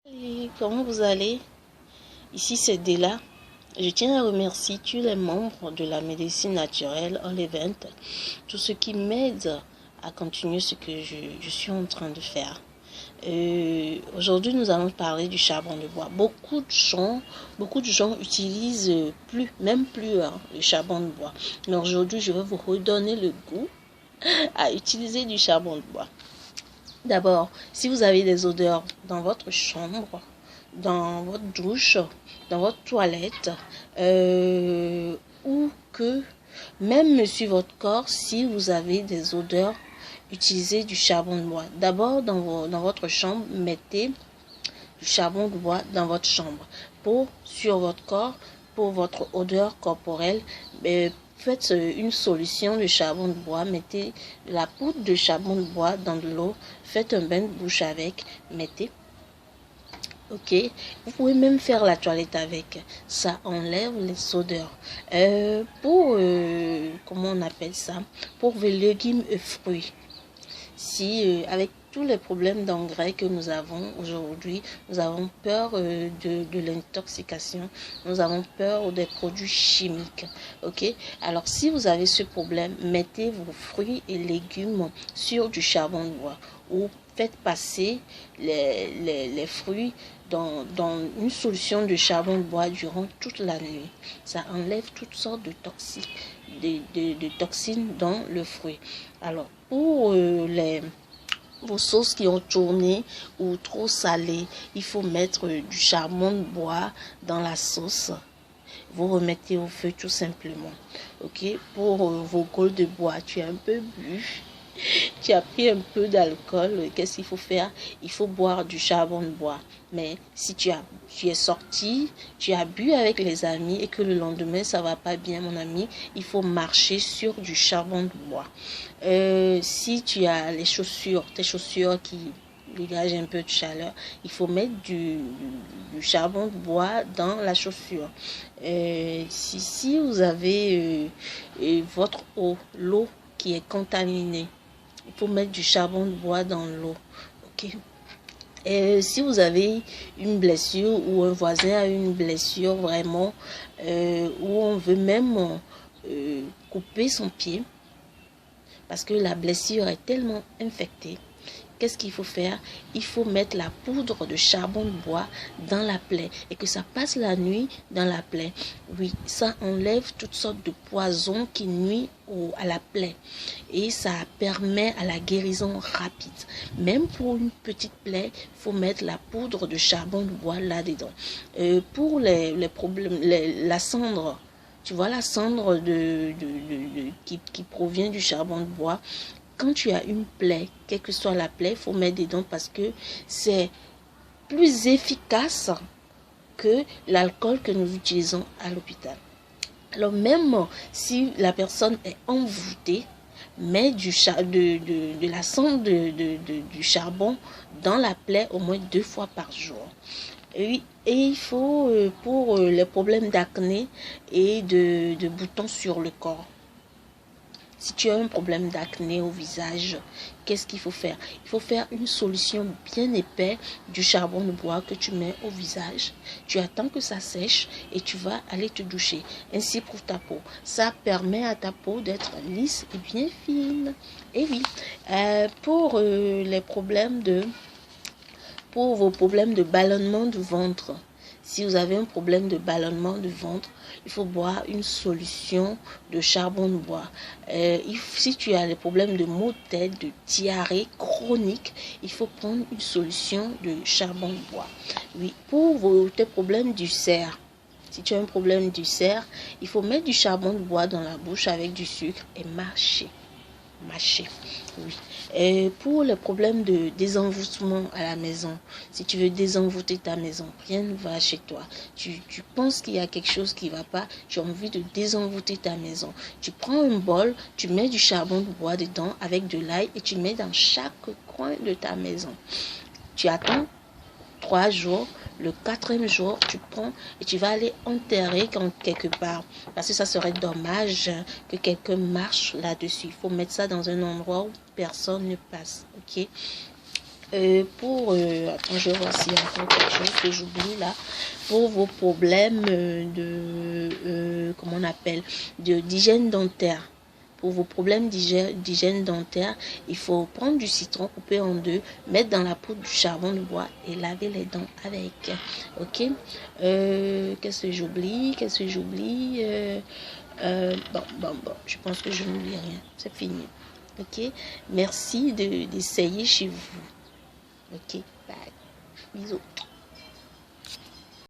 Et comment vous allez? Ici c'est Della. Je tiens à remercier tous les membres de la médecine naturelle en Levant, tous ceux qui m'aident à continuer ce que je suis en train de faire. Aujourd'hui, nous allons parler du charbon de bois. Beaucoup de gens utilisent même plus le charbon de bois. Mais aujourd'hui, je vais vous redonner le goût à utiliser du charbon de bois. D'abord, si vous avez des odeurs dans votre chambre, dans votre douche, dans votre toilette, ou que même sur votre corps, si vous avez des odeurs, utilisez du charbon de bois. D'abord, dans votre chambre, mettez du charbon de bois dans votre chambre. Sur votre corps, pour votre odeur corporelle, faites une solution de charbon de bois, mettez la poudre de charbon de bois dans de l'eau, faites un bain de bouche avec, mettez. Ok, vous pouvez même faire la toilette avec, ça enlève les odeurs. Comment on appelle ça, pour les légumes et fruits. Si avec tous les problèmes d'engrais que nous avons aujourd'hui, nous avons peur de l'intoxication, nous avons peur des produits chimiques. Ok, alors si vous avez ce problème, mettez vos fruits et légumes sur du charbon de bois ou faites passer les fruits dans une solution de charbon de bois durant toute la nuit. Ça enlève toutes sortes de toxines dans le fruit. Alors, pour vos sauces qui ont tourné ou trop salées, il faut mettre du charbon de bois dans la sauce. Vous remettez au feu tout simplement. Ok, pour vos cols de bois, tu as un peu bu, tu as pris un peu d'alcool, qu'est-ce qu'il faut faire? Il faut boire du charbon de bois. Mais si tu es sorti, tu as bu avec les amis et que le lendemain ça va pas bien, mon ami, il faut marcher sur du charbon de bois. Si tu as tes chaussures qui dégagent un peu de chaleur, il faut mettre du charbon de bois dans la chaussure. Si vous avez votre eau, l'eau qui est contaminée, il faut mettre du charbon de bois dans l'eau. Ok. Et si vous avez une blessure ou un voisin a une blessure vraiment, où on veut même couper son pied, parce que la blessure est tellement infectée, qu'est-ce qu'il faut faire? Il faut mettre la poudre de charbon de bois dans la plaie et que ça passe la nuit dans la plaie. Oui, ça enlève toutes sortes de poisons qui nuisent à la plaie et ça permet à la guérison rapide. Même pour une petite plaie, il faut mettre la poudre de charbon de bois là-dedans. Pour les problèmes, la cendre, tu vois la cendre qui provient du charbon de bois. Quand tu as une plaie, quelle que soit la plaie, il faut mettre dedans parce que c'est plus efficace que l'alcool que nous utilisons à l'hôpital. Alors même si la personne est envoûtée, mets de la cendre du charbon dans la plaie au moins 2 fois par jour. Et il faut, pour les problèmes d'acné et de boutons sur le corps. Si tu as un problème d'acné au visage, qu'est-ce qu'il faut faire? Il faut faire une solution bien épaisse du charbon de bois que tu mets au visage. Tu attends que ça sèche et tu vas aller te doucher. Ainsi pour ta peau. Ça permet à ta peau d'être lisse et bien fine. Et oui, pour vos problèmes de ballonnement de ventre, si vous avez un problème de ballonnement de ventre, il faut boire une solution de charbon de bois. Si tu as des problèmes de maux de tête, de diarrhée chronique, il faut prendre une solution de charbon de bois. Oui, pour tes problèmes d'ulcère, si tu as un problème d'ulcère, il faut mettre du charbon de bois dans la bouche avec du sucre et mâcher. Oui. Et pour les problèmes de désenvoûtement à la maison, si tu veux désenvoûter ta maison, rien ne va chez toi. Tu penses qu'il y a quelque chose qui ne va pas, tu as envie de désenvoûter ta maison. Tu prends un bol, tu mets du charbon de bois dedans avec de l'ail et tu mets dans chaque coin de ta maison. Tu attends 3 jours. Le 4e jour, tu prends et tu vas aller enterrer quelque part. Parce que ça serait dommage que quelqu'un marche là-dessus. Il faut mettre ça dans un endroit où personne ne passe. Ok? Attends, je vais voir s'il y a encore quelque chose que j'oublie là. Pour vos problèmes comment on appelle, d'hygiène dentaire. Pour vos problèmes d'hygiène dentaire, il faut prendre du citron coupé en deux, mettre dans la poudre du charbon de bois et laver les dents avec. Ok. Qu'est-ce que j'oublie? Bon. Je pense que je n'oublie rien. C'est fini. Ok. Merci d'essayer chez vous. Ok. Bye. Bisous.